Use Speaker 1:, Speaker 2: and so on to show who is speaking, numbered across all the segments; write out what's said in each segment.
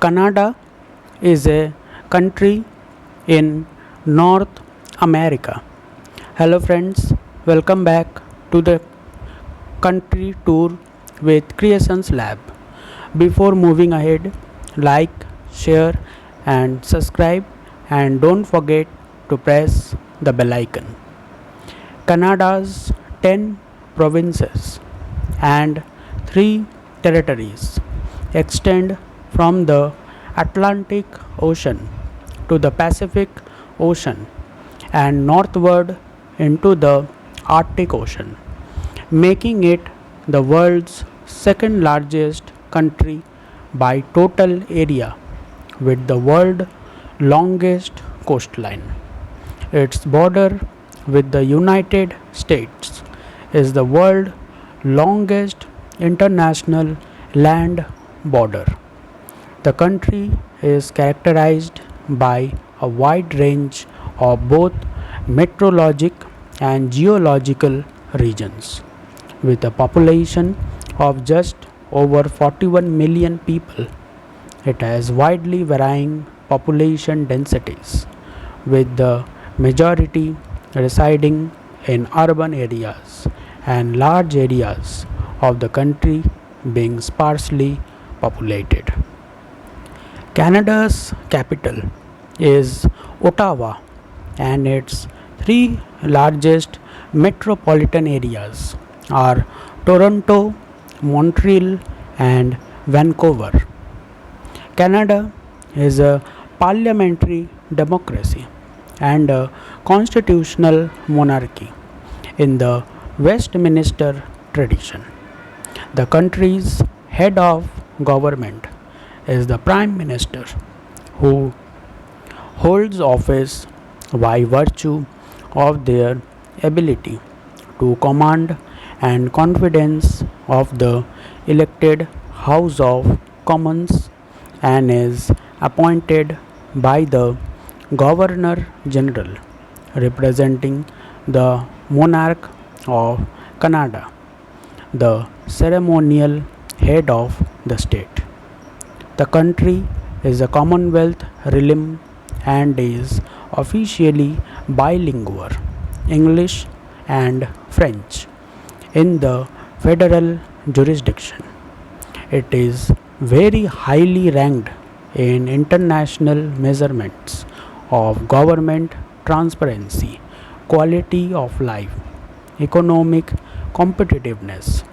Speaker 1: Canada is a country in North America. Hello, friends, welcome back to the country tour with Creations Lab. Before moving ahead, like, share, and subscribe, and don't forget to press the bell icon. Canada's 10 provinces and 3 territories extend from the Atlantic Ocean to the Pacific Ocean and northward into the Arctic Ocean, making it the world's second largest country by total area with the world's longest coastline. Its border with the United States is the world's longest international land border. The country is characterized by a wide range of both meteorologic and geological regions, with a population of just over 41 million people. It has widely varying population densities, with the majority residing in urban areas and large areas of the country being sparsely populated. Canada's capital is Ottawa, and its three largest metropolitan areas are Toronto, Montreal, and Vancouver. Canada is a parliamentary democracy and a constitutional monarchy in the Westminster tradition. The country's head of government is the Prime Minister, who holds office by virtue of their ability to command and confidence of the elected House of Commons and is appointed by the Governor General, representing the monarch of Canada, the ceremonial head of the state. The country is a Commonwealth realm and is officially bilingual, English and French, in the federal jurisdiction. It is very highly ranked in international measurements of government transparency, quality of life, economic competitiveness,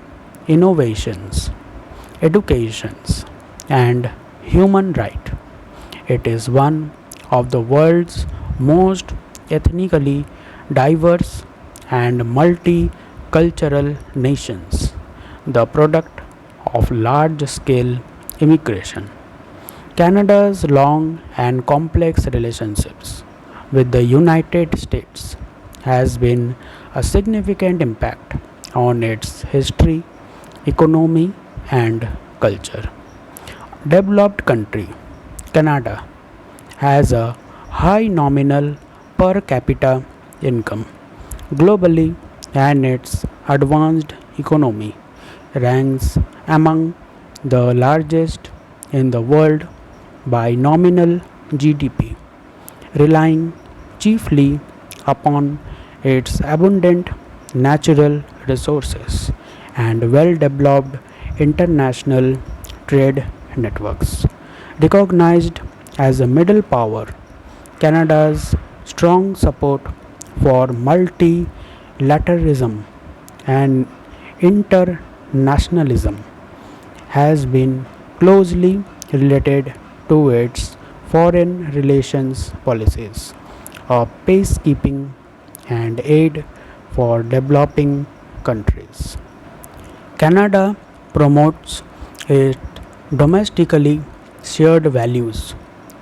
Speaker 1: innovations, educations, and human right. It is one of the world's most ethnically diverse and multicultural nations, the product of large scale immigration. Canada's long and complex relationships with the United States has been a significant impact on its history, economy, and culture. Developed country Canada has a high nominal per capita income globally, and its advanced economy ranks among the largest in the world by nominal GDP, relying chiefly upon its abundant natural resources and well developed international trade networks. Recognized as a middle power, Canada's strong support for multilateralism and internationalism has been closely related to its foreign relations policies of peacekeeping and aid for developing countries. Canada promotes its domestically shared values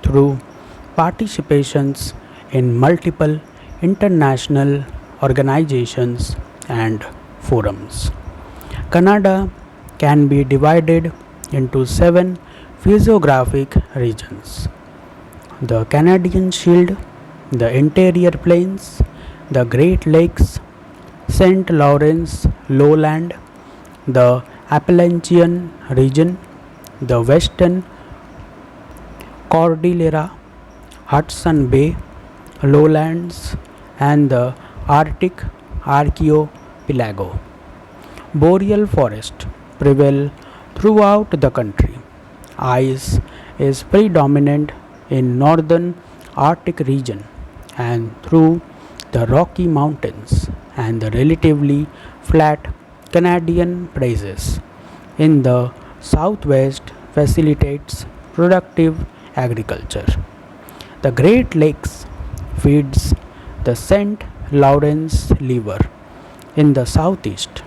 Speaker 1: through participations in multiple international organizations and forums. Canada can be divided into 7 physiographic regions: the Canadian Shield, the Interior Plains, the Great Lakes, St. Lawrence Lowland, the Appalachian region, the Western Cordillera, Hudson Bay, lowlands, and the Arctic archipelago. Boreal forest prevail throughout the country. Ice is predominant in northern Arctic region and through the Rocky Mountains and the relatively flat Canadian prairies in the southwest facilitates productive agriculture. The Great Lakes feeds the St. Lawrence River in the southeast,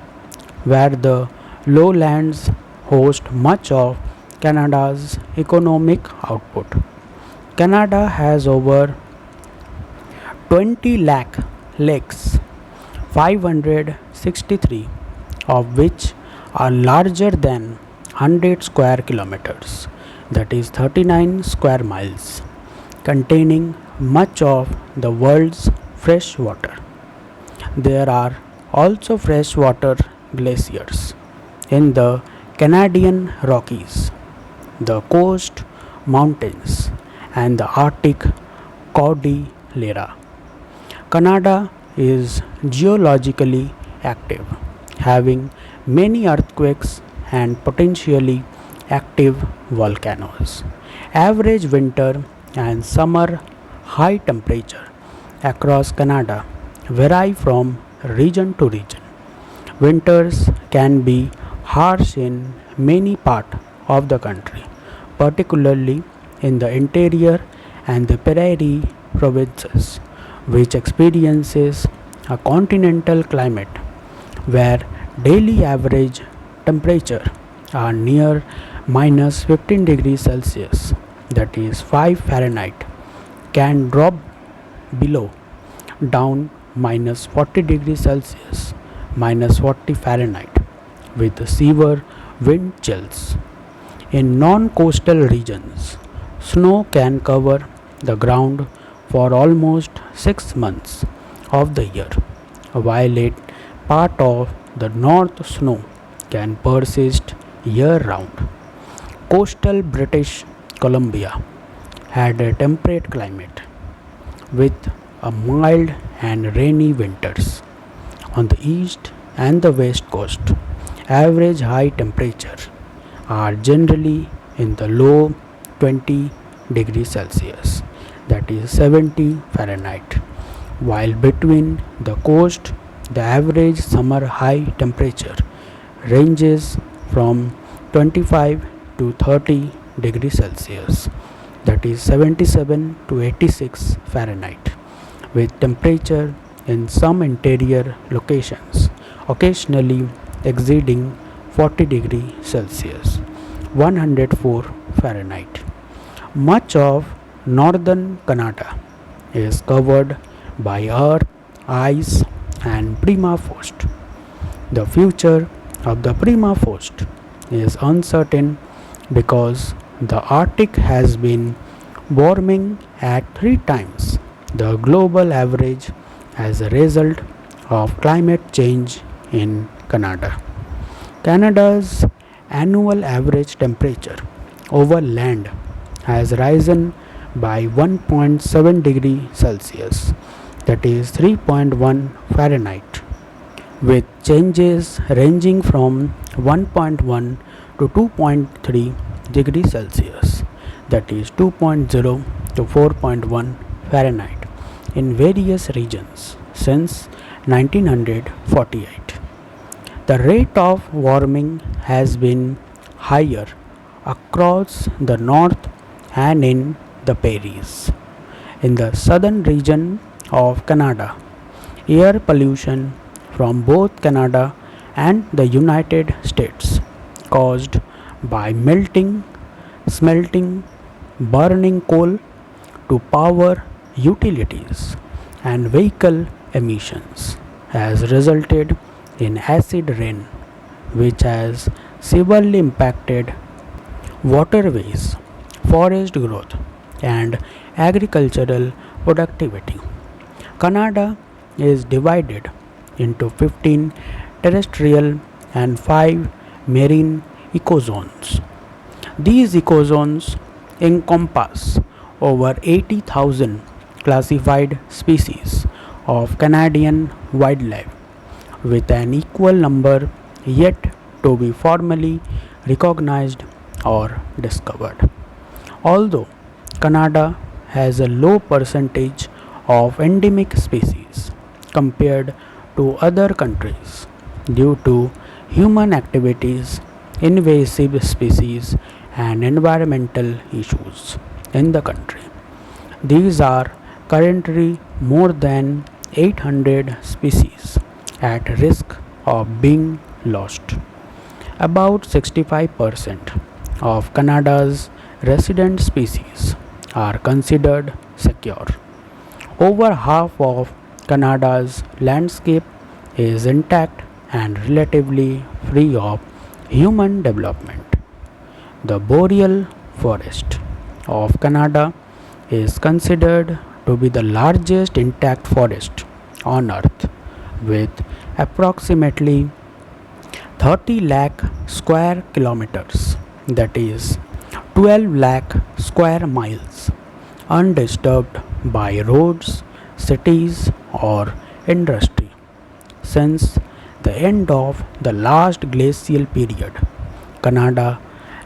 Speaker 1: where the lowlands host much of Canada's economic output. Canada has over 20 lakh lakes, 563 of which are larger than 100 square kilometers, that is 39 square miles, containing much of the world's fresh water. There are also freshwater glaciers in the Canadian Rockies, the coast mountains, and the Arctic Cordillera. Canada is geologically active, having many earthquakes and potentially active volcanoes. Average winter and summer high temperature across Canada vary from region to region. Winters can be harsh in many parts of the country, particularly in the interior and the prairie provinces, which experiences a continental climate where daily average temperature are near minus 15 degrees Celsius, that is 5 Fahrenheit, can drop below down minus 40 degrees Celsius, minus 40 Fahrenheit, with severe wind chills. In non-coastal regions, snow can cover the ground for almost 6 months of the year, while a part of the North snow can persist year round. Coastal British Columbia had a temperate climate with a mild and rainy winters. On the east and the west coast, average high temperature are generally in the low 20 degrees Celsius, that is 70 Fahrenheit, while between the coast the average summer high temperature ranges from 25 to 30 degrees Celsius, that is 77 to 86 Fahrenheit, with temperature in some interior locations occasionally exceeding 40 degrees Celsius, 104 Fahrenheit. Much of northern Canada is covered by earth, ice, and permafrost. The future of the permafrost is uncertain because the Arctic has been warming at 3 times the global average as a result of climate change in Canada. Canada's annual average temperature over land has risen by 1.7 degrees Celsius, that is 3.1 Fahrenheit, with changes ranging from 1.1 to 2.3 degrees Celsius, that is 2.0 to 4.1 Fahrenheit, in various regions since 1948. The rate of warming has been higher across the north and in the prairies. In the southern region of Canada, air pollution from both Canada and the United States caused by melting, smelting, burning coal to power utilities and vehicle emissions has resulted in acid rain, which has severely impacted waterways, forest growth, and agricultural productivity. Canada is divided into 15 terrestrial and 5 marine ecozones. These ecozones encompass over 80,000 classified species of Canadian wildlife, with an equal number yet to be formally recognized or discovered. Although Canada has a low percentage of endemic species compared to other countries due to human activities, invasive species, and environmental issues in the country. These are currently more than 800 species at risk of being lost. About 65% of Canada's resident species are considered secure. Over half of Canada's landscape is intact and relatively free of human development. The boreal forest of Canada is considered to be the largest intact forest on earth, with approximately 30 lakh square kilometers, that is 12 lakh square miles, undisturbed by roads, cities, or industry. Since the end of the last glacial period, Canada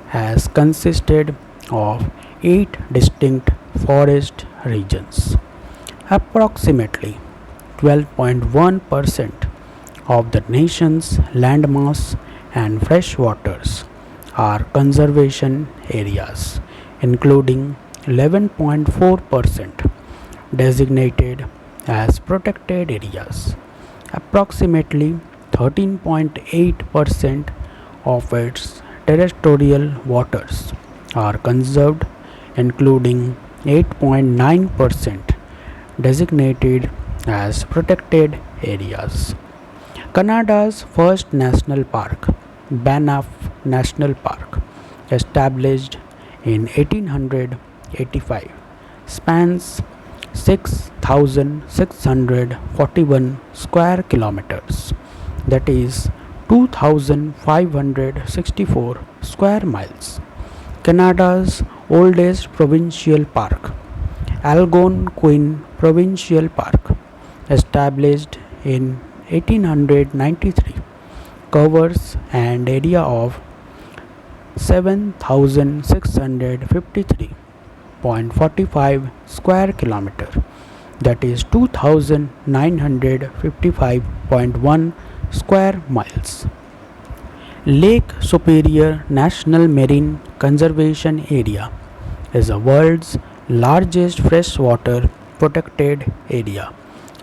Speaker 1: has consisted of 8 distinct forest regions. Approximately 12.1% of the nation's landmass and freshwaters are conservation areas, including 11.4% designated as protected areas. Approximately 13.8% of its terrestrial waters are conserved, including 8.9% designated as protected areas. Canada's first national park, Banff National Park, established in 1885, spans 6,641 square kilometers, that is 2,564 square miles. Canada's oldest provincial park, Algonquin Provincial Park, established in 1893, covers an area of 7,653.45 square kilometer, that is 2,955.1 square miles. Lake Superior National Marine Conservation Area is the world's largest freshwater protected area,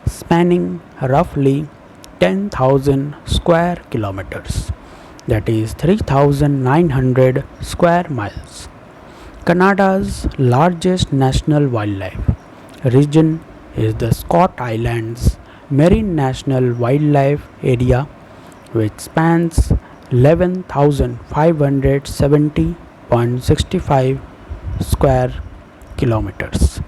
Speaker 1: spanning roughly 10,000 square kilometers, that is 3,900 square miles. Canada's largest national wildlife region is the Scott Islands Marine National Wildlife Area, which spans 11,570.65 square kilometers.